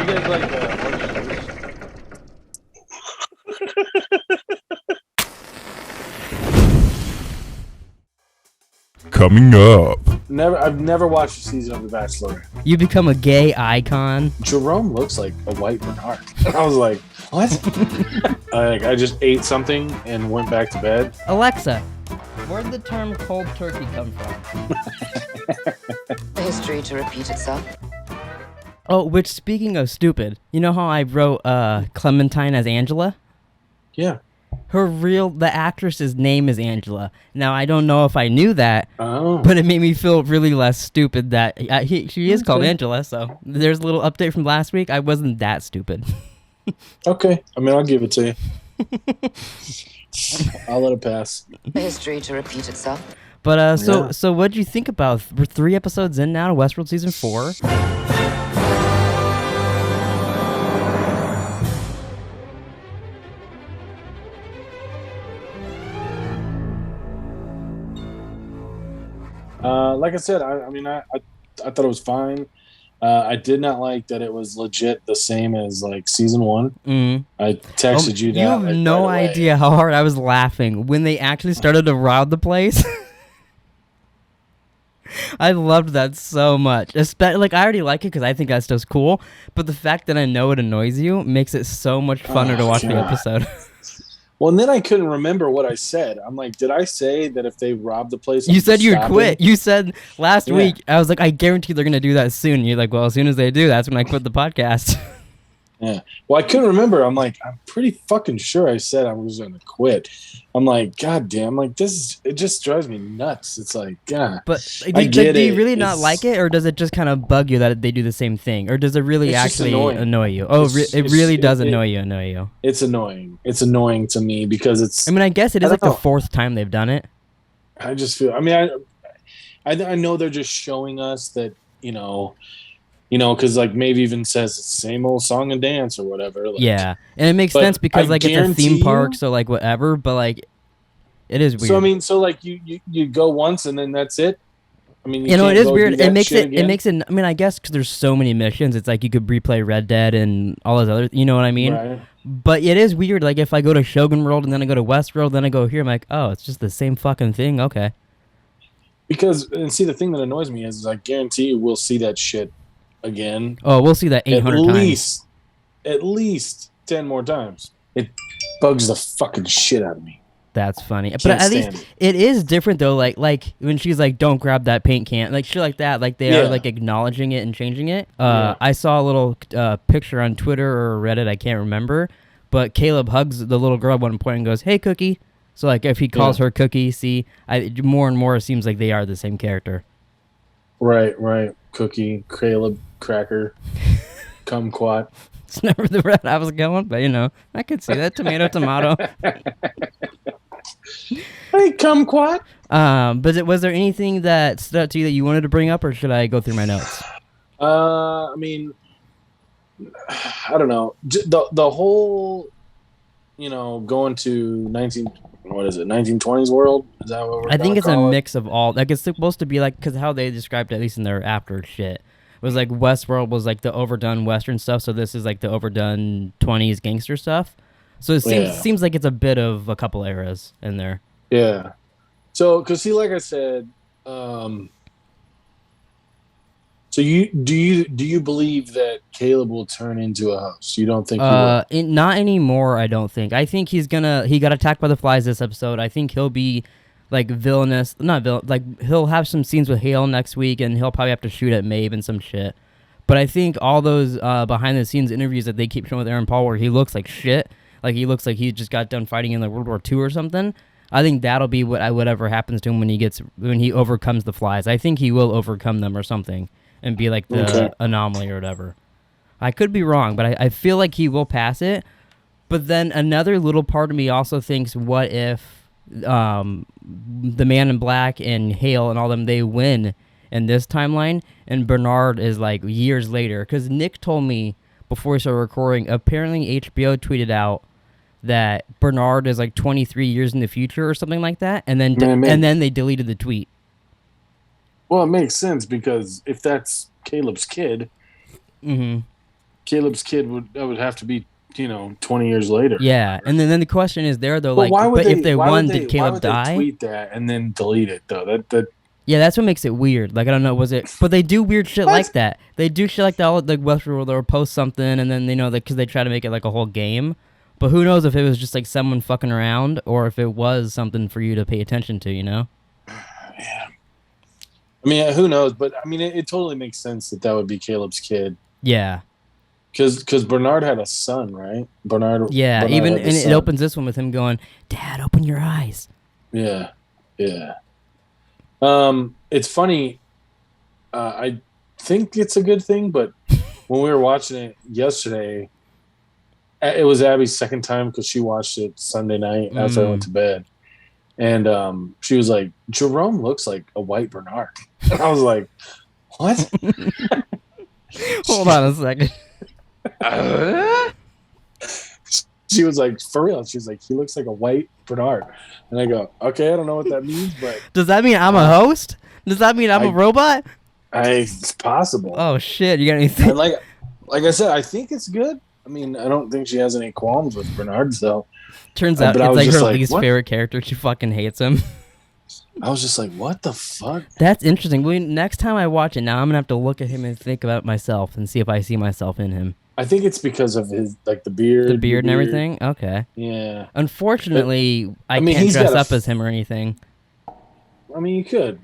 guys like Années? Coming up. I've never watched a season of The Bachelor. You become a gay icon. Jerome looks like a white Bernard. I was like, what? I just ate something and went back to bed. Alexa, where'd the term cold turkey come from? History to repeat itself. Oh, which, speaking of stupid, you know how I wrote Clementine as Angela? Yeah. The actress's name is Angela. Now, I don't know if I knew that, Oh. but it made me feel really less stupid that she is called Angela, so there's a little update from last week. I wasn't that stupid. Okay. I mean, I'll give it to you. I'll let it pass. History to repeat itself. But, Yeah. so what'd you think about, we're 3 episodes in now to Westworld Season 4? Like I said, I thought it was fine. I did not like that it was legit the same as like season 1. I texted you that. You have like, no right away. idea how hard I was laughing when they actually started to rob the place. I loved that so much. Like, I already like it because I think that stuff's cool, but the fact that I know it annoys you makes it so much funner to watch the God. episode. Well, and then I couldn't remember what I said. I'm like, did I say that if they rob the place? You I'm said you'd stopping? quit. You said last Yeah. week, I was like, I guarantee they're going to do that soon. You're like, well, as soon as they do, that's when I quit the podcast. Yeah. Well, I couldn't remember. I'm like, I'm pretty fucking sure I said I was going to quit. I'm like, God damn, like it just drives me nuts. It's like, God. But I get do you it. really not It's- like it, or does it just kind of bug you that they do the same thing? Or does it really It's just actually annoying. annoy you? Oh, it really does it- annoy you. It's annoying. It's annoying to me because it's. I mean, I guess it I is like don't the know. 4th time they've done it. I just feel. I mean, I know they're just showing us that because like Maeve even says it's the same old song and dance or whatever. Like, Yeah, and it makes but sense because I like it's a guarantee theme park, you- so like whatever. But like, it is weird. So I mean, like you go once and then that's it. I mean, you know, it can't is go weird. do that shit It again? makes it. I mean, I guess because there's so many missions, it's like you could replay Red Dead and all those other. You know what I mean? Right. But it is weird. Like if I go to Shogun World and then I go to Westworld, then I go here, I'm like, oh, it's just the same fucking thing. Okay. Because and see the thing that annoys me is I guarantee you we'll see that shit again. Oh, we'll see that 800 times. At least 10 more times. It bugs the fucking shit out of me. That's funny. But Can't at stand least it is different though. Like when she's like, "Don't grab that paint can," like shit like that. Like they are Yeah. like acknowledging it and changing it. Yeah. I saw a little picture on Twitter or Reddit. I can't remember. But Caleb hugs the little girl at one point and goes, "Hey, Cookie." So like if he calls her Cookie, more and more it seems like they are the same character. Right. Cookie, Caleb, Cracker, Kumquat. It's never the route I was going, but I could see that tomato. Hey, Kumquat. But was there anything that stood out to you that you wanted to bring up, or should I go through my notes? I mean, I don't know. The whole, going to 1920s world? Is that what we're I think it's a call it? mix of all. Like it's supposed to be like, because how they described it, at least in their after shit, was like Westworld was like the overdone Western stuff. So this is like the overdone 20s gangster stuff. So it seems like it's a bit of a couple eras in there. Yeah. So, because see, like I said, so do you believe that Caleb will turn into a host? You don't think he will? Not anymore. I don't think. I think he got attacked by the flies this episode. I think he'll be like like he'll have some scenes with Hale next week, and he'll probably have to shoot at Maeve and some shit. But I think all those behind the scenes interviews that they keep showing with Aaron Paul, where he looks like shit, like he looks like he just got done fighting in like World War II or something. I think that'll be whatever happens to him when he overcomes the flies. I think he will overcome them or something and be like the anomaly or whatever. I could be wrong, but I feel like he will pass it. But then another little part of me also thinks, what if the Man in Black and Hale and all them, they win in this timeline, and Bernard is like years later? Because Nick told me before we started recording, apparently HBO tweeted out that Bernard is like 23 years in the future or something like that, and then they deleted the tweet. Well, it makes sense because if that's Caleb's kid, Mm-hmm. Caleb's kid would have to be 20 years later. Yeah, and then the question is there though, But like, why would but they, if they why won, would they, did why Caleb would die? they tweet that and then delete it though? That Yeah, that's what makes it weird. Like, I don't know, was it? But they do weird shit like that. They do shit like that, like Westworld, or post something, and then because they try to make it like a whole game. But who knows if it was just like someone fucking around, or if it was something for you to pay attention to, Yeah. I mean, who knows? But I mean, it totally makes sense that would be Caleb's kid. Yeah. Because Bernard had a son, right? Bernard. Yeah. Bernard Even had the and son. it opens this one with him going, "Dad, open your eyes." Yeah. It's funny. I think it's a good thing, but when we were watching it yesterday, it was Abby's second time because she watched it Sunday night after I went to bed, and she was like, "Jerome looks like a white Bernard," and I was like, "What?" Hold on a second. She was like, "For real?" She's like, "He looks like a white Bernard," and I go, "Okay, I don't know what that means, but Does that mean I'm a host? Does that mean I'm a robot? it's possible." Oh shit! You got anything? And like I said, I think it's good. I mean, I don't think she has any qualms with Bernard, though. Turns out but I it's was like just her like, least what? favorite character. She fucking hates him. I was just like, "What the fuck?" That's interesting. Next time I watch it, now I'm gonna have to look at him and think about myself and see if I see myself in him. I think it's because of his the beard, The beard and everything. Okay. Yeah. Unfortunately, I mean, can't he's dress got a up as him or anything. I mean, you could.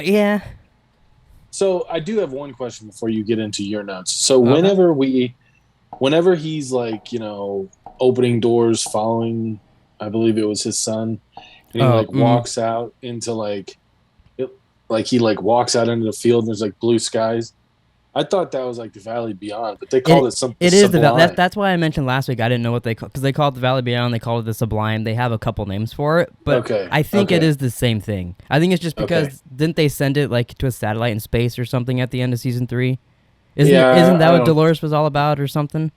Yeah. So I do have one question before you get into your notes. So Okay. whenever he's like, opening doors, following, I believe it was his son, and he walks out into he walks out into the field and there's like blue skies. I thought that was like the Valley Beyond, but they called it something. It is the Sublime. that's why I mentioned last week. I didn't know what they because they called it the Valley Beyond. They called it the Sublime. They have a couple names for it, but I think it is the same thing. I think it's just because didn't they send it like to a satellite in space or something at the end of season 3? Isn't that what Dolores was all about or something?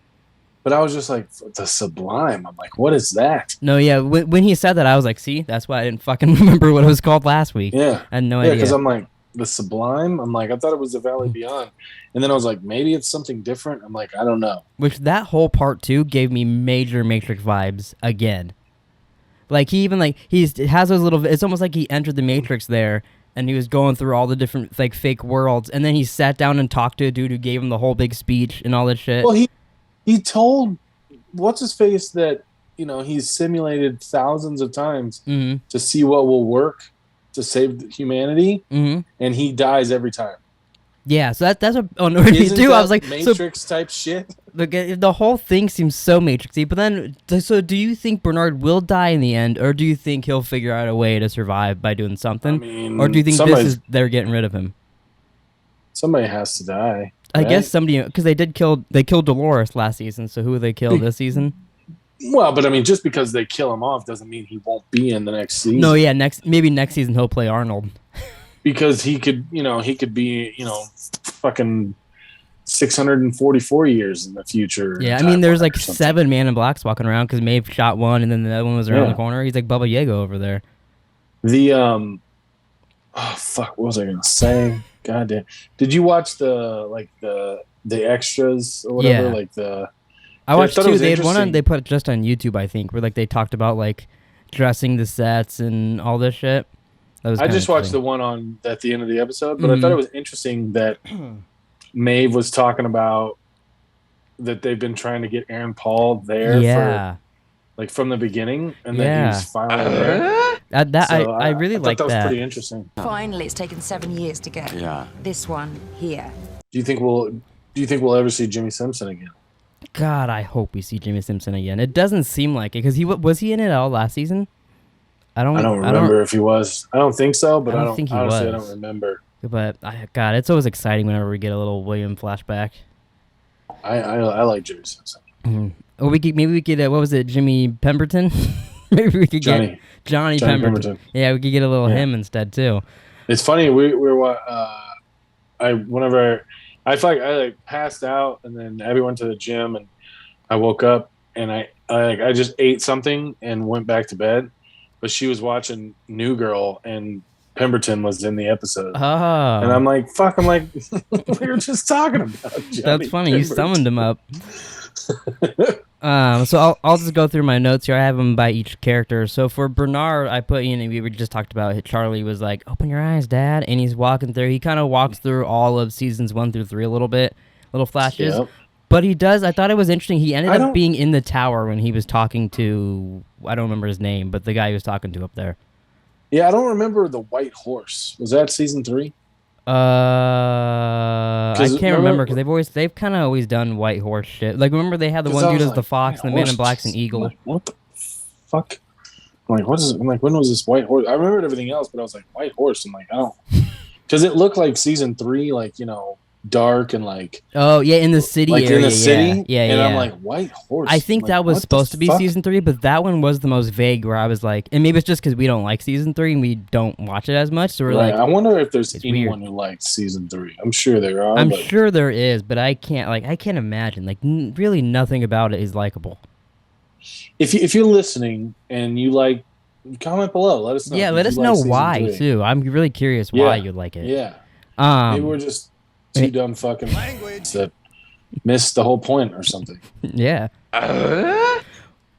But I was just like, the Sublime. I'm like, what is that? No, yeah. When he said that, I was like, see, that's why I didn't fucking remember what it was called last week. Yeah, I had no idea. Because I'm like, the Sublime. I'm like, I thought it was the Valley Beyond, and then I was like, maybe it's something different. I'm like, I don't know. Which that whole part 2 gave me major Matrix vibes again. Like he even he has those little. It's almost like he entered the Matrix there, and he was going through all the different fake worlds, and then he sat down and talked to a dude who gave him the whole big speech and all that shit. Well, he told what's his face that he's simulated thousands of times to see what will work to save humanity, and he dies every time. Yeah, so that's what me too. I was like, Matrix type shit. The whole thing seems so Matrixy. But then, so do you think Bernard will die in the end, or do you think he'll figure out a way to survive by doing something, I mean, or do you think they're getting rid of him? Somebody has to die. I right? guess somebody, because they killed Dolores last season. So who will they kill this season? Well, but I mean, just because they kill him off doesn't mean he won't be in the next season. No, yeah, maybe next season he'll play Arnold. Because he could be, fucking 644 years in the future. Yeah, I mean, there's like 7 Man in Blacks walking around because Maeve shot one, and then the other one was around the corner. He's like Baba Yaga over there. Oh fuck, what was I gonna say? God damn! Did you watch the extras or whatever? Yeah. I watched 2. They had one they put just on YouTube, I think, where they talked about dressing the sets and all this shit. I just watched the one at the end of the episode, but I thought it was interesting that Maeve was talking about that they've been trying to get Aaron Paul there for from the beginning, and then he's finally there. I really like that. That was pretty interesting. Finally, it's taken 7 years to get this one here. Do you think we'll ever see Jimmy Simpson again? God, I hope we see Jimmy Simpson again. It doesn't seem like it because was he in it at all last season? I don't remember if he was. I don't think so, but I don't think he honestly, was. I don't remember. But God, it's always exciting whenever we get a little William flashback. I like Jimmy Simpson. Mm-hmm. Or maybe we could what was it, Jimmy Pemberton? Maybe we could get Johnny Pemberton. Yeah, we could get a little him instead too. It's funny. I felt like I passed out, and then Abby went to the gym, and I woke up, and I just ate something and went back to bed. But she was watching New Girl, and Pemberton was in the episode. Oh. And I'm like, fuck, we were just talking about Johnny That's funny. You Pemberton. summoned him up. So I'll just go through my notes here. I have them by each character. So for Bernard, I put, we just talked about Charlie was like, open your eyes, Dad. And he's walking through. He kind of walks through all of seasons 1 through 3 a little bit, little flashes. Yep. But he does, I thought it was interesting. He ended up being in the tower when he was talking to, I don't remember his name, but the guy he was talking to up there. Yeah, I don't remember the white horse. Was that season 3? I can't remember because they've kind of always done white horse shit. Like, remember they had the one dude as the fox, and the man in black's an eagle. Like, what the fuck? I'm like, what is it? I'm like, when was this white horse? I remembered everything else, but I was like, white horse. I'm like, I don't, because it looked like season 3, like, dark and like. Oh yeah, in the city like area. In the city. Yeah. And I'm like, white horse. I think that was supposed to be season 3, but that one was the most vague. Where I was like, and maybe it's just because we don't like season 3 and we don't watch it as much. So we're like, I wonder if there's anyone weird. who likes season 3. I'm sure there are. I'm sure there is, but I can't imagine. Like, really, nothing about it is likable. If you're listening and you like, comment below. Let us know. Yeah, let us know why too. I'm really curious why you like it. Yeah. Maybe we're just two dumb fucking that missed the whole point or something. Yeah.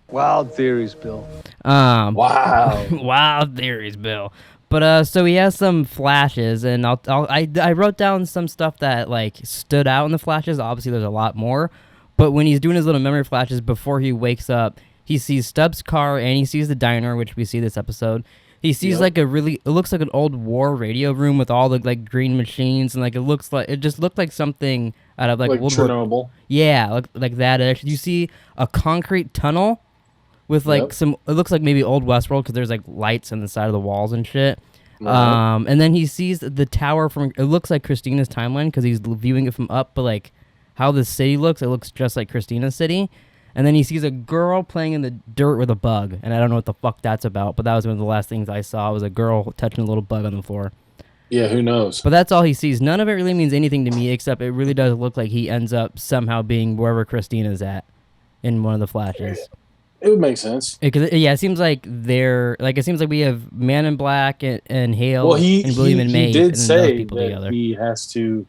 Wild theories, Bill. Wow. Wild theories, Bill. But so he has some flashes, and I wrote down some stuff that like stood out in the flashes. Obviously, there's a lot more, but when he's doing his little memory flashes before he wakes up, he sees Stubbs' car and he sees the diner, which we see this episode. He sees it looks like an old war radio room with all the like green machines, and like it just looked like something out of like World Chernobyl. War. Yeah, like that. You see a concrete tunnel with like some. It looks like maybe old Westworld because there's like lights on the side of the walls and shit. Right. And then he sees the tower from. It looks like Christina's timeline because he's viewing it from up, but like how the city looks, it looks just like Christina's city. And then he sees a girl playing in the dirt with a bug, and I don't know what the fuck that's about, but that was one of the last things I saw was a girl touching a little bug on the floor. Yeah, who knows? But that's all he sees. None of it really means anything to me, except it really does look like he ends up somehow being wherever Christina's at in one of the flashes. It would make sense. It seems like it seems like we have Man in Black and Hale and William and Maeve. He did and say that together. He has to.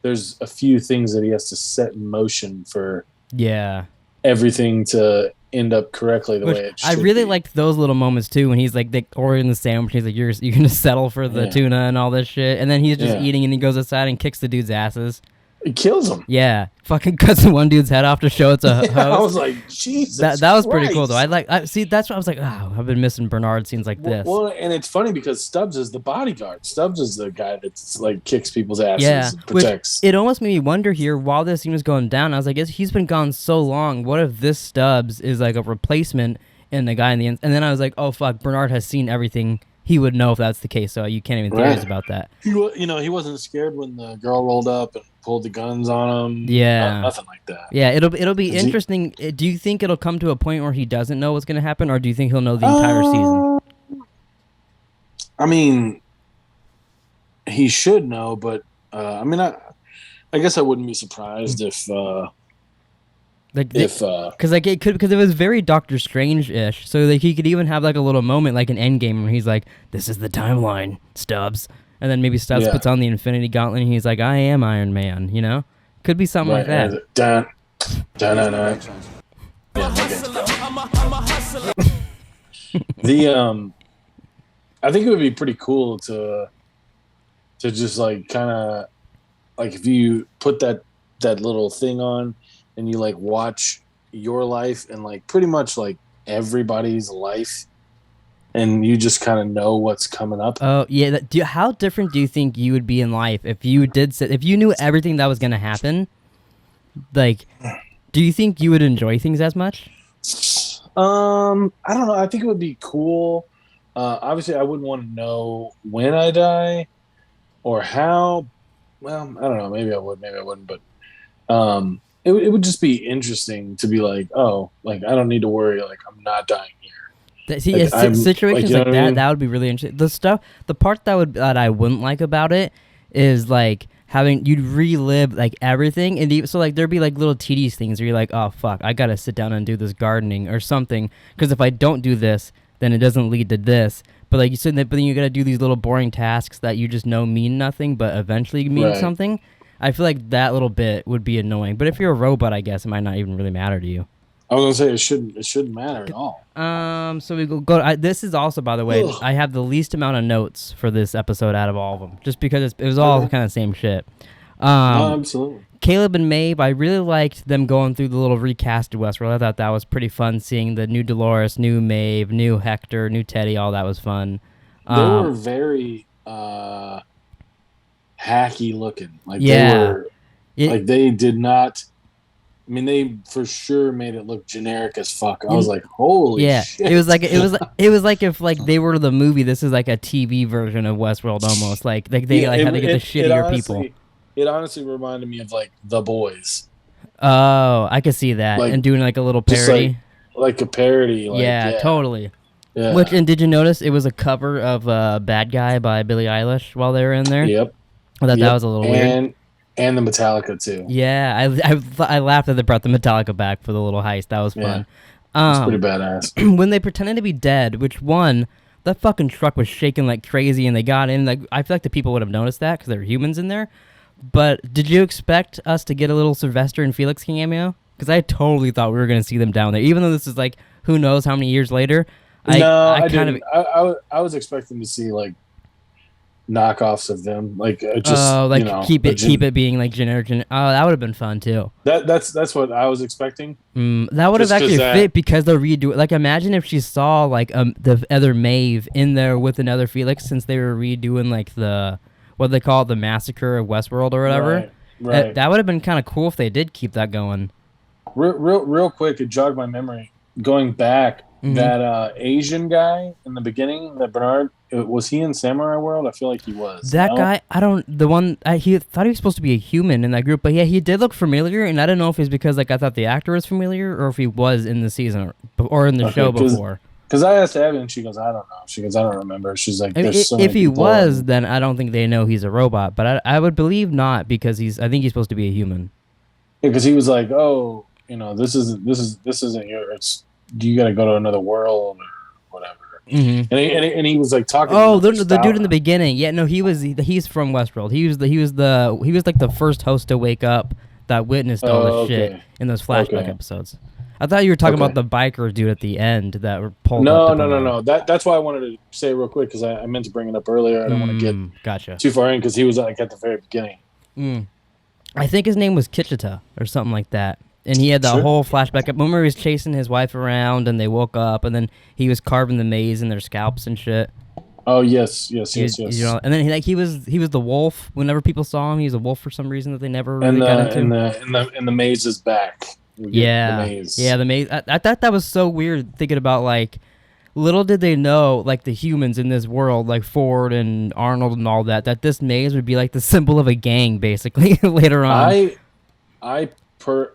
There's a few things that he has to set in motion for. Yeah. Everything to end up correctly the way it should. I really liked those little moments too when he's like ordering the sandwich. He's like, "You're gonna settle for the tuna and all this shit," and then he's just eating, and he goes outside and kicks the dude's asses. He kills him. Yeah, fucking cuts the one dude's head off to show it's a host. I was like, Jesus. That was pretty cool though. I see. That's what I was like. Oh, I've been missing Bernard scenes like this. Well, and it's funny because Stubbs is the bodyguard. Stubbs is the guy that's like kicks people's asses and protects. It almost made me wonder here while this scene was going down. I was like, he's been gone so long. What if this Stubbs is like a replacement in the guy in the end? And then I was like, oh fuck, Bernard has seen everything. He would know if that's the case. So you can't even theorize about that. He wasn't scared when the girl rolled up and pulled the guns on him. Yeah, nothing like that. Yeah, it'll be interesting. Do you think it'll come to a point where he doesn't know what's going to happen, or do you think he'll know the entire season? I mean, he should know, but I guess I wouldn't be surprised if because it was very Doctor Strange-ish. So like he could even have like a little moment like an Endgame where he's like, "This is the timeline, Stubbs." And then maybe Stubbs puts on the Infinity Gauntlet and he's like, "I am Iron Man," you know? Could be something like that. I think it would be pretty cool to just like kind of like if you put that little thing on and you like watch your life and like pretty much like everybody's life. And you just kind of know what's coming up. Oh yeah. How different do you think you would be in life if you knew everything that was going to happen? Like, do you think you would enjoy things as much? I don't know. I think it would be cool. Obviously, I wouldn't want to know when I die or how. Well, I don't know. Maybe I would. Maybe I wouldn't. But it would just be interesting to be like, oh, like I don't need to worry. Like I'm not dying here. Situations like that, that would be really interesting. The part that I wouldn't like about it is like you'd relive like everything, and so like there'd be like little tedious things where you're like, oh fuck, I gotta sit down and do this gardening or something, because if I don't do this, then it doesn't lead to this. But like you said, but then you got to do these little boring tasks that you just know mean nothing, but eventually mean something. I feel like that little bit would be annoying. But if you're a robot, I guess it might not even really matter to you. I was gonna say it shouldn't matter at all. So we go. This is also, by the way, I have the least amount of notes for this episode out of all of them, just because it was all kind of same shit. Absolutely. Caleb and Maeve, I really liked them going through the little recasted Westworld. I thought that was pretty fun, seeing the new Dolores, new Maeve, new Hector, new Teddy. All that was fun. They were very hacky looking. Like they were, like they did not. I mean, they for sure made it look generic as fuck. I was like, "Holy shit!" It was like if like they were the movie. This is like a TV version of Westworld almost. Like they had to get the shittier people. It honestly reminded me of like The Boys. Oh, I could see that, and doing like a little parody, like a parody. Like, totally. Yeah. And did you notice it was a cover of "Bad Guy" by Billie Eilish while they were in there? Yep. I thought that was a little weird. And the Metallica too. Yeah, I laughed that they brought the Metallica back for the little heist. That was fun. It's pretty badass. When they pretended to be dead, that fucking truck was shaking like crazy, and they got in. Like I feel like the people would have noticed that because there were humans in there. But did you expect us to get a little Sylvester and Felix cameo? Because I totally thought we were going to see them down there, even though this is like who knows how many years later. I didn't. I was expecting to see like knockoffs of them, like just keep it being like generic. That would have been fun too. That's what I was expecting. That would have actually fit because they'll redo it. Like imagine if she saw like the other Maeve in there with another Felix, since they were redoing like the what they call it, the massacre of Westworld or whatever. Right. That would have been kind of cool if they did keep that going. Real quick, it jogged my memory. Going back, that Asian guy in the beginning, that Bernard, was he in Samurai World? I feel like he was. That guy, he thought he was supposed to be a human in that group, but yeah, he did look familiar, and I don't know if it's because like I thought the actor was familiar or if he was in the season or in the show before. Because I asked Abby, and she goes, "I don't know." She goes, "I don't remember." She's like, if he was, then I don't think they know he's a robot. But I would believe not, because I think he's supposed to be a human. Yeah, because he was like, "Oh, this isn't your. You got to go to another world or whatever." Mm-hmm. And he was like talking. Oh, the dude in the beginning. Yeah, no, he's from Westworld. He was like the first host to wake up that witnessed all this shit in those flashback episodes. I thought you were talking about the biker dude at the end that were pulled up. No. That's why I wanted to say real quick, because I meant to bring it up earlier. I don't want to get too far in, because he was like at the very beginning. I think his name was Kitchita or something like that. And he had the whole flashback. Remember he was chasing his wife around, and they woke up, and then he was carving the maze in their scalps and shit. Oh yes. And then he was the wolf. Whenever people saw him, he was a wolf for some reason that they never really got into. And the maze is back. The maze. I thought that was so weird, thinking about like, little did they know, like the humans in this world, like Ford and Arnold and all that this maze would be like the symbol of a gang, basically later on. I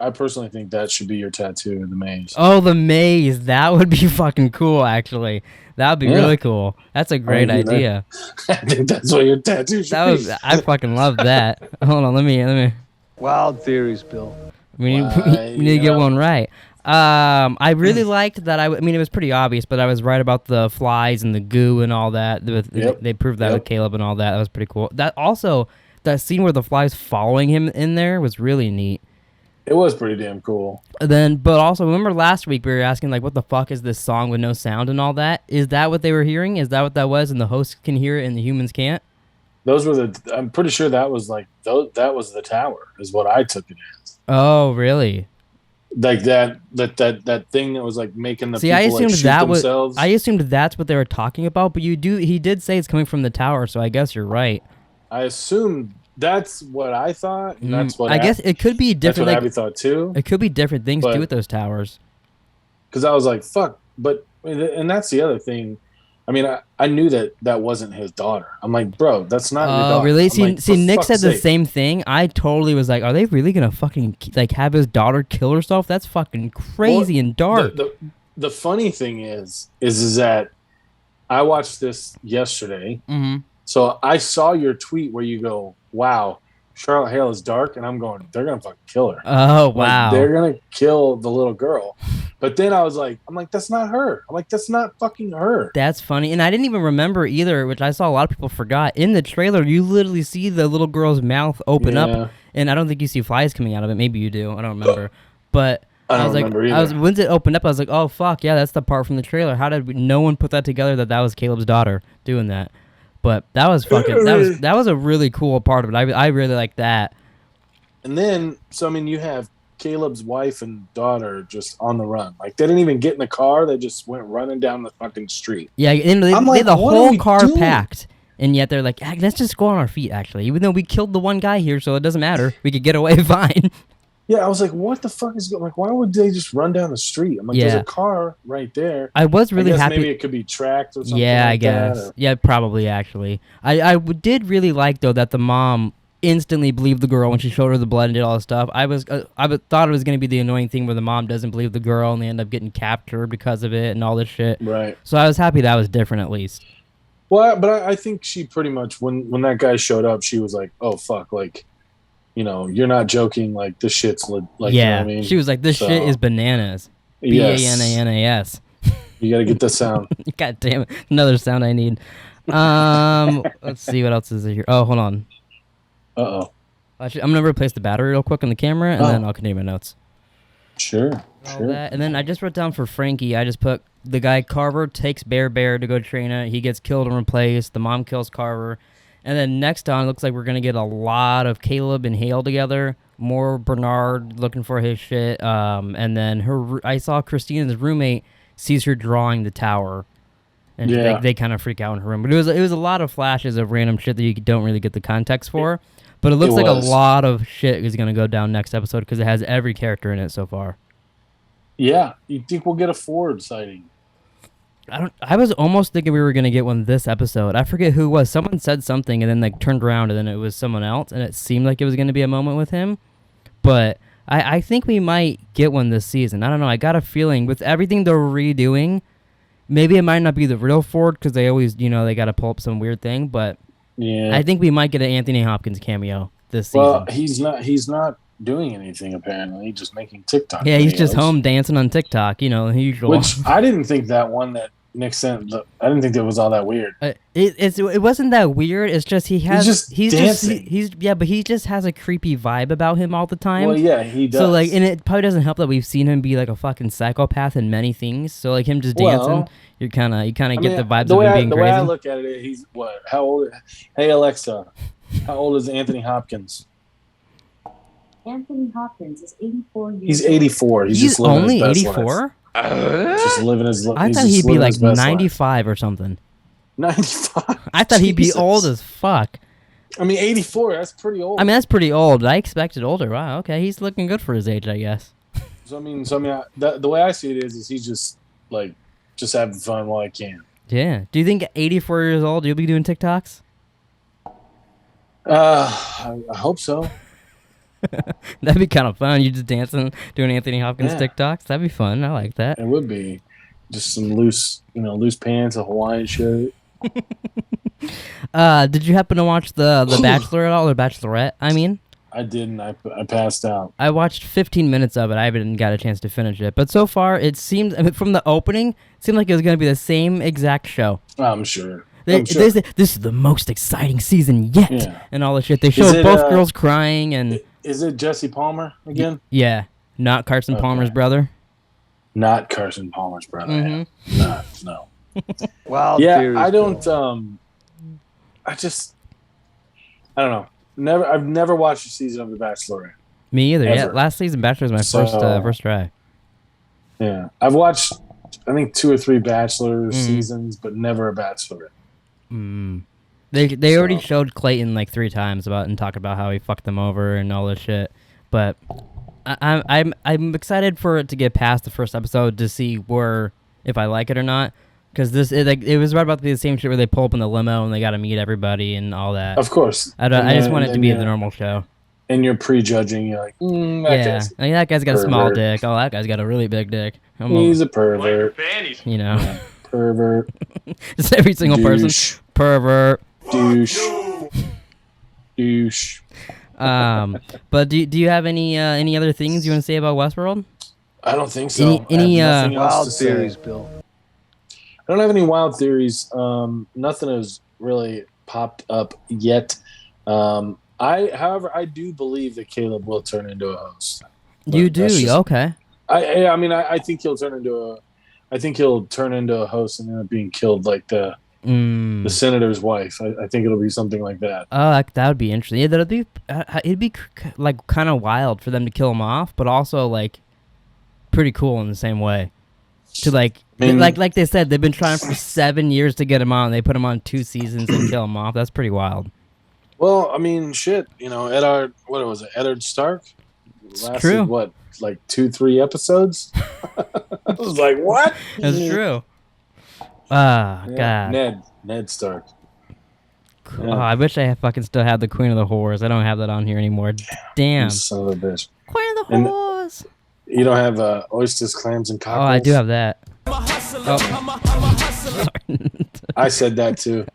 personally think that should be your tattoo, the maze. Oh, the maze. That would be fucking cool, actually. That would be really cool. That's a great idea. I think that's what your tattoo should be. I fucking love that. Hold on, let me. Wild theories, Bill. We need to get one right. I really liked that. I mean, it was pretty obvious, but I was right about the flies and the goo and all that. They proved that with Caleb and all that. That was pretty cool. That scene where the flies following him in there was really neat. It was pretty damn cool. But also, remember last week we were asking, like, what the fuck is this song with no sound and all that? Is that what they were hearing? Is that what that was? And the hosts can hear it and the humans can't? I'm pretty sure that was like, that was the tower, is what I took it as. Oh, really? Like that thing that was like making the people I assumed like, shoot themselves. I assumed that's what they were talking about, but he did say it's coming from the tower, so I guess you're right. I assumed that's what I thought. And that's what I guess it could be different. That's what Abby thought too. It could be different things to do with those towers. Because I was like, fuck. And that's the other thing. I mean, I knew that wasn't his daughter. I'm like, bro, that's not your daughter. Really? See, Nick said the same thing. I totally was like, are they really gonna fucking like have his daughter kill herself? That's fucking crazy and dark. The funny thing is that I watched this yesterday. Mm-hmm. So I saw your tweet where you go, wow, Charlotte Hale is dark, and I'm going, they're gonna fucking kill her. Oh wow, they're gonna kill the little girl. But then I'm like, that's not her. I'm like, that's not fucking her. That's funny. And I didn't even remember either, which I saw a lot of people forgot. In the trailer, you literally see the little girl's mouth open up, and I don't think you see flies coming out of it. Maybe you do. I don't remember. But I don't remember either. Once it opened up, I was like, oh, fuck, yeah, that's the part from the trailer. How did no one put that together that was Caleb's daughter doing that? But that was fucking, that was a really cool part of it. I really like that. And then, you have Caleb's wife and daughter just on the run. Like, they didn't even get in the car. They just went running down the fucking street. Yeah, and they had the whole car packed. And yet they're like, let's just go on our feet, actually. Even though we killed the one guy here, so it doesn't matter. We could get away fine. Yeah, I was like, what the fuck is going on? Like, why would they just run down the street? I'm like, there's a car right there. I was really happy. Maybe it could be tracked or something. Yeah, I guess. Yeah, probably, actually. I did really like, though, that the mom instantly believed the girl when she showed her the blood and did all this stuff. I thought it was going to be the annoying thing where the mom doesn't believe the girl and they end up getting captured because of it and all this shit. Right. So I was happy that was different, at least. Well, but I think she pretty much, when that guy showed up, she was like, oh, fuck, like, you're not joking. Like, this shit's like, yeah. You know what I mean? She was like, this shit is bananas. Yes. Bananas. You got to get the sound. God damn it. Another sound I need. Let's see what else is here. Oh, hold on. Uh-oh. Actually, I'm going to replace the battery real quick on the camera, and then I'll continue my notes. Sure. That. And then I just wrote down for Frankie, I just put the guy Carver takes Bear to go train it. He gets killed and replaced. The mom kills Carver. And then next on, it looks like we're going to get a lot of Caleb and Hale together. More Bernard looking for his shit. And then I saw Christina's roommate sees her drawing the tower. And they kind of freak out in her room. But it was a lot of flashes of random shit that you don't really get the context for. But it looks like a lot of shit is going to go down next episode because it has every character in it so far. Yeah. You think we'll get a Ford sighting? I was almost thinking we were going to get one this episode. I forget who it was. Someone said something and then turned around and then it was someone else. And it seemed like it was going to be a moment with him. But I think we might get one this season. I don't know. I got a feeling with everything they're redoing, maybe it might not be the real Ford because they always, they got to pull up some weird thing. But yeah, I think we might get an Anthony Hopkins cameo this season. Well, he's not doing anything apparently. Just making TikTok. Yeah, videos. He's just home dancing on TikTok. The usual. Which I didn't think that one that Nick sent. I didn't think that was all that weird. It wasn't that weird. It's just he's dancing. But he just has a creepy vibe about him all the time. Well, yeah, he does. So and it probably doesn't help that we've seen him be like a fucking psychopath in many things. So him just dancing, you kind of get the vibes of him being crazy. The way I look at it, he's what? How old? Hey Alexa, how old is Anthony Hopkins? Anthony Hopkins is 84 years old. He's 84. He's just living only his best 84. Just living his. I thought he'd be like 95 or something. 95. I thought he'd be old as fuck. I mean, 84. That's pretty old. I mean, that's pretty old. I expected older. Wow. Okay, he's looking good for his age, I guess. So the way I see it is he's just just having fun while I can. Yeah. Do you think at 84 years old you'll be doing TikToks? I hope so. That'd be kind of fun. You just dancing, doing Anthony Hopkins TikToks. That'd be fun. I like that. It would be just some loose pants, a Hawaiian shirt. Did you happen to watch the Bachelor at all, or Bachelorette? I mean, I didn't. I passed out. I watched 15 minutes of it. I haven't got a chance to finish it, but so far it seems. I mean, from the opening, it seemed like it was going to be the same exact show. I'm sure. This is the most exciting season yet, and all the shit. They showed both girls crying and. Is it Jesse Palmer again? Yeah, not Carson Palmer's brother. Not Carson Palmer's brother. Mm-hmm. No. Well, yeah, I don't. I don't know. I've never watched a season of The Bachelor. Me either. Ever. Yeah, last season Bachelor was my first try. Yeah, I've watched I think 2 or 3 Bachelor seasons, but never a Bachelorette. They already showed Clayton 3 times and talked about how he fucked them over and all this shit. But I'm excited for it to get past the first episode to see if I like it or not. Because it was right about to be the same shit where they pull up in the limo and they got to meet everybody and all that. Of course. I just want it to be the normal show. And you're prejudging. You're like, that guy's got a small dick. Oh, that guy's got a really big dick. He's a pervert. Pervert. Just every single person. Pervert. Douche. But do you have any other things you want to say about Westworld? I don't think so. Any I have nothing else Wild to say. theories, Bill. I don't have any wild theories. Nothing has really popped up yet. However, I do believe that Caleb will turn into a host. You do? Okay. I think he'll turn into a host and end up being killed like the senator's wife. I think it'll be something like that. Oh, that would be interesting. Yeah, that'd be it'd be like kind of wild for them to kill him off, but also like pretty cool in the same way. To like they said, they've been trying for 7 years to get him on. They put him on 2 seasons and kill him off. That's pretty wild. Well, I mean, shit. You know, Eddard Stark. Lasted, true. What, like 2-3 episodes? I was like, what? That's true. God. Ned Stark. Oh, I wish I fucking still had the Queen of the Whores. I don't have that on here anymore. Damn. You son of a bitch. Queen of the Whores. You don't have oysters, clams, and cockles? Oh, I do have that. I said that too.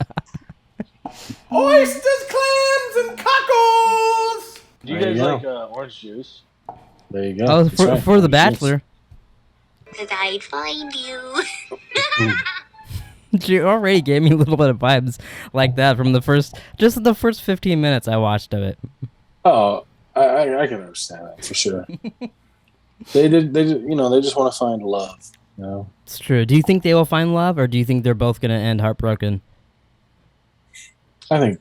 Oysters, clams, and cockles. Do you guys like orange juice? There you go. Oh, for the Bachelor. Did I find you? She already gave me a little bit of vibes like that from the first 15 minutes I watched of it. Oh, I can understand that for sure. They just want to find love. You know, it's true. Do you think they will find love, or do you think they're both gonna end heartbroken? I think.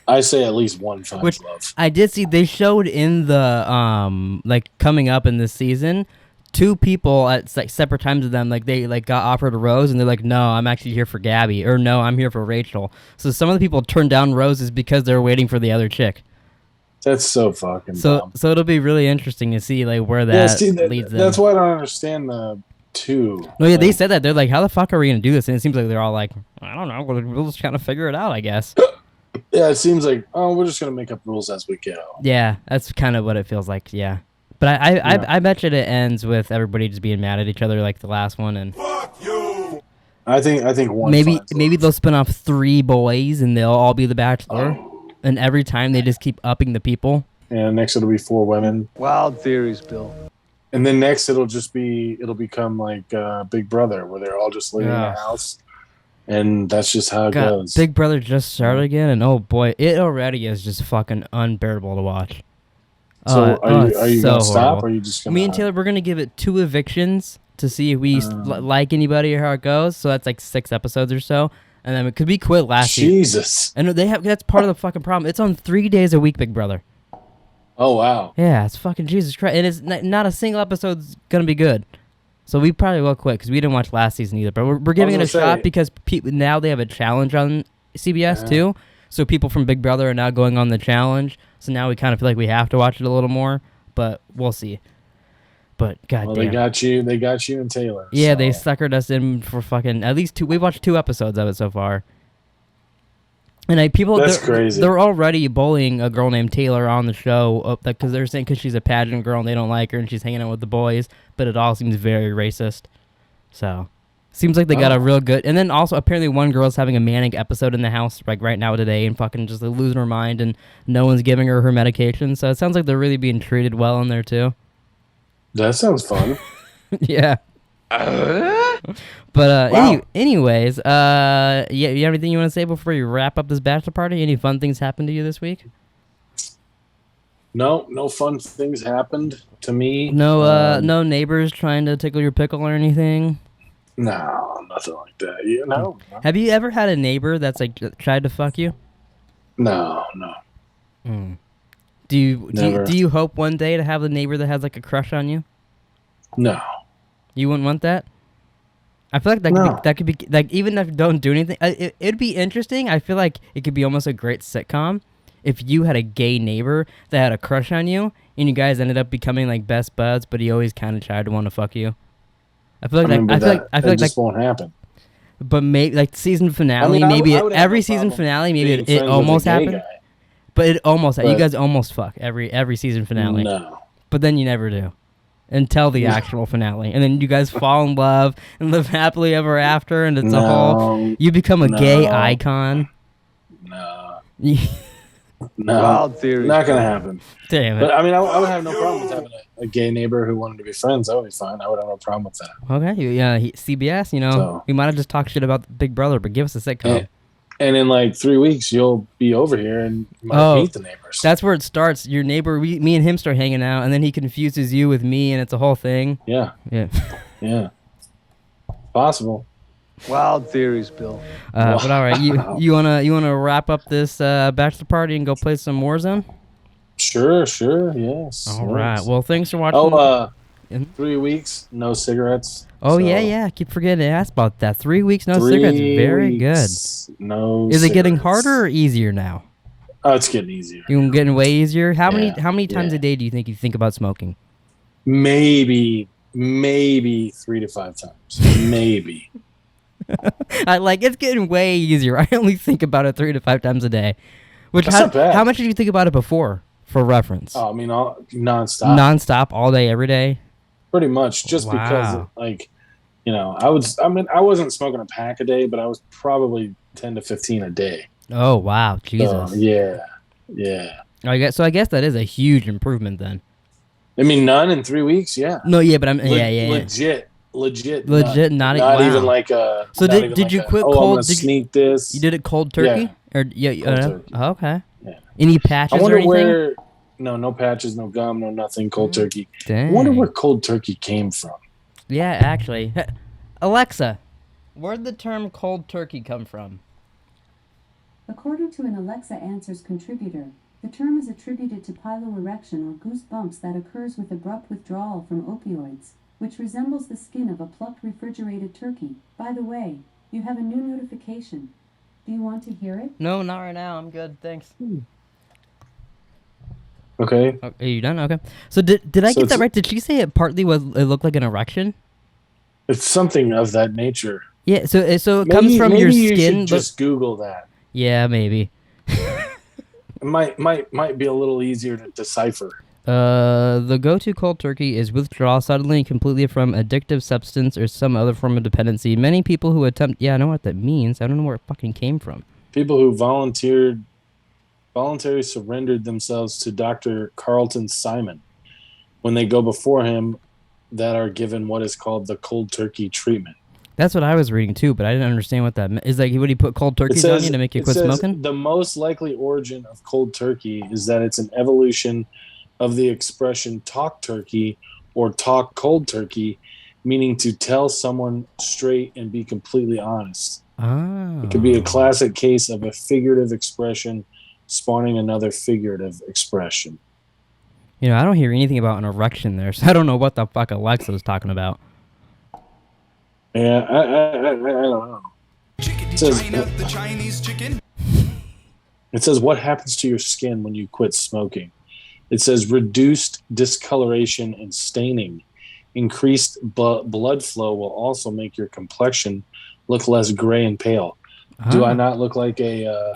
I say at least one finds love. I did see they showed in the like coming up in this season, 2 people at like separate times of them, like they like got offered a rose and they're like, no, I'm actually here for Gabby, or no, I'm here for Rachel. So some of the people turned down roses because they're waiting for the other chick. That's so fucking dumb. So it'll be really interesting to see like where that leads them. That's why I don't understand the 2. No, yeah, they said that. They're like, how the fuck are we gonna do this? And it seems like they're all like, I don't know, we'll just kind of figure it out, I guess. Yeah, it seems like, we're just gonna make up rules as we go. Yeah, that's kind of what it feels like. Yeah, but I bet you it ends with everybody just being mad at each other like the last one, and Fuck you! I think one maybe they'll spin off 3 boys and they'll all be the Bachelor, and every time they just keep upping the people. And next it'll be 4 women. Wild theories, Bill. And then next it'll become like Big Brother, where they're all just living in a house. And that's just how it goes. Big Brother just started again, and oh boy, it already is just fucking unbearable to watch. So are you so gonna stop, horrible. or are you just gonna? Me and Taylor, we're gonna give it 2 evictions to see if we like anybody or how it goes. So that's like 6 episodes or so, and then it could be quit last season. Jesus. And that's part of the fucking problem. It's on 3 days a week, Big Brother. Oh wow. Yeah, it's fucking Jesus Christ, and it's not a single episode's gonna be good. So we probably will quit because we didn't watch last season either. But we're giving it a shot because now they have a challenge on CBS too. So people from Big Brother are now going on the challenge. So now we kind of feel like we have to watch it a little more. But we'll see. But goddamn, they got you and Taylor. Yeah, so. they suckered us in for fucking at least 2. We watched 2 episodes of it so far. And That's crazy. They're already bullying a girl named Taylor on the show because they're saying because she's a pageant girl and they don't like her and she's hanging out with the boys. But it all seems very racist. So, seems like they got a real good. And then also apparently one girl's having a manic episode in the house like right now today and fucking just losing her mind and no one's giving her medication. So it sounds like they're really being treated well in there too. That sounds fun. Yeah. But wow. anyways, you have anything you want to say before you wrap up this bachelor party? Any fun things happened to you this week? No fun things happened to me. No neighbors trying to tickle your pickle or anything? No, nothing like that. You know. Have you ever had a neighbor that's like tried to fuck you? No. Do you hope one day to have a neighbor that has like a crush on you? No. You wouldn't want that? I feel like that could be like, even if you don't do anything, it'd be interesting. I feel like it could be almost a great sitcom if you had a gay neighbor that had a crush on you and you guys ended up becoming like best buds, but he always kind of tried to want to fuck you. I feel like that just won't happen. But maybe like season finale, every season finale, maybe it almost happened. But it almost you guys almost fuck every season finale. No. But then you never do. Until the actual finale. And then you guys fall in love and live happily ever after, and it's a whole... You become a gay icon. No. No, Wild theories. not gonna happen. Damn it. But I mean, I would have no problem with having a gay neighbor who wanted to be friends. That would be fine. I would have no problem with that. Okay, yeah, CBS, you know, So- we might have just talked shit about Big Brother, but give us a sitcom. And in like 3 weeks, you'll be over here and you might meet the neighbors. That's where it starts. Your neighbor, me and him start hanging out, and then he confuses you with me, and it's a whole thing. Yeah, Yeah. possible. Wild theories, Bill. But all right, you wanna wrap up this bachelor party and go play some Warzone? Sure, yes. All yes. right. Well, thanks for watching. Oh, Mhm. 3 weeks, no cigarettes. Oh, So, yeah. I keep forgetting to ask about that. 3 weeks, no cigarettes. 3 Very weeks, No. good. Is it getting cigarettes. harder or easier now? Oh, it's getting easier. You getting way easier? How many times yeah. a day do you think about smoking? Maybe 3 to 5 times. Maybe. It's getting way easier. I only think about it 3 to 5 times a day. That's not bad. How much did you think about it before, for reference? Oh, I mean, nonstop. Nonstop, all day, every day. Pretty much, just because, Wow. like, you know, I wasn't smoking a pack a day, but I was probably 10 to 15 a day. Oh wow, Jesus. So, yeah. I guess that is a huge improvement then. I mean, none in 3 weeks. Yeah. No, yeah, but I'm Legit. Legit, Not wow. even like a. So not even did you like quit I'm cold? gonna sneak this. You did it cold turkey? Yeah. Or Cold turkey. Oh, okay. Yeah. Any patches I wonder or anything? where. No patches, no gum, no nothing. Cold turkey. Dang. I wonder where cold turkey came from. Yeah, actually. Alexa, where'd the term cold turkey come from? According to an Alexa Answers contributor, the term is attributed to piloerection or goosebumps that occurs with abrupt withdrawal from opioids, which resembles the skin of a plucked refrigerated turkey. By the way, you have a new notification. Do you want to hear it? No, not right now. I'm good, thanks. Okay. Oh, are you done? Okay. So did I So get that it's- right? Did she say it looked like an erection? It's something of that nature. Yeah. So it comes from your maybe skin. You should just Google that. Yeah, maybe. It might be a little easier to decipher. The go-to cold turkey is withdrawal suddenly and completely from addictive substance or some other form of dependency. Many people who attempt, I know what that means. I don't know where it fucking came from. People who voluntarily surrendered themselves to Dr. Carlton Simon when they go before him that are given what is called the cold turkey treatment. That's what I was reading too, but I didn't understand what that meant. Is like, would he put cold turkeys on you to make you quit smoking? The most likely origin of cold turkey is that it's an evolution of the expression talk turkey or talk cold turkey, meaning to tell someone straight and be completely honest. Oh. It could be a classic case of a figurative expression spawning another figurative expression. You know, I don't hear anything about an erection there, so I don't know what the fuck Alexa was talking about. Yeah, I don't know. It says, what happens to your skin when you quit smoking? It says reduced discoloration and staining. Increased blood flow will also make your complexion look less gray and pale. Do I not look like a a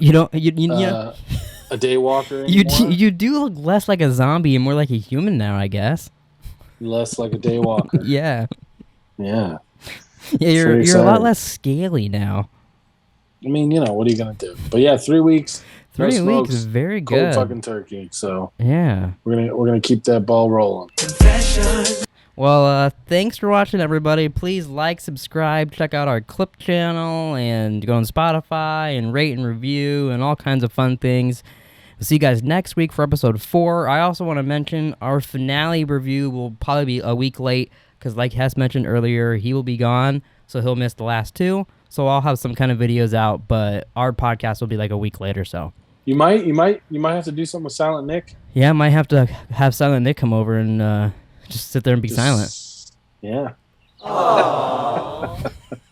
day walker anymore? You do look less like a zombie and more like a human now, I guess. Less like a day walker. Yeah. Yeah. Yeah, you're a lot less scaly now. I mean, you know, what are you gonna do? But yeah, 3 weeks. 3 no smokes, weeks is very cold good. fucking turkey. So Yeah. we're gonna keep that ball rolling. Well, thanks for watching, everybody. Please like, subscribe, check out our clip channel, and go on Spotify and rate and review and all kinds of fun things. We'll see you guys next week for episode 4. I also want to mention our finale review will probably be a week late because, like Hess mentioned earlier, he will be gone, so he'll miss the last 2. So I'll have some kind of videos out, but our podcast will be like a week later. So You might have to do something with Silent Nick. yeah, I might have to have Silent Nick come over and just sit there and be silent. Yeah.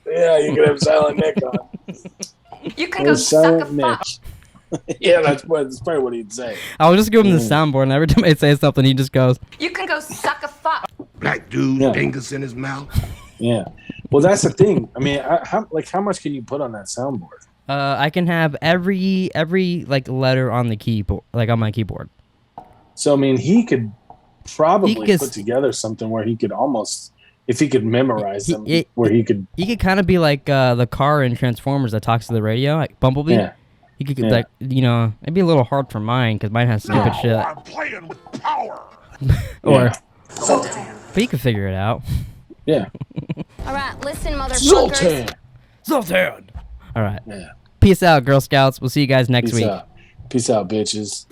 Yeah, you can have Silent Nick on. You can go suck a fuck. Yeah, that's probably what he'd say. I'll just give him the soundboard, and every time I say something, he just goes, You can go suck a fuck. Black dude, Yeah. fingers in his mouth. Yeah. Well, that's the thing. I mean, how much can you put on that soundboard? I can have every like letter on the keyboard, like on my keyboard. So I mean, he could probably He could- put together something where he could almost, if he could memorize them, where he could. He could kind of be like the car in Transformers that talks to the radio, like Bumblebee. Yeah. You could like, you know, it'd be a little hard for mine because mine has stupid shit. I'm playing with power. Or, but you can figure it out. Yeah. All right, listen, motherfuckers. Zoltan. All right. Yeah. Peace out, Girl Scouts. We'll see you guys next week. Peace out, bitches.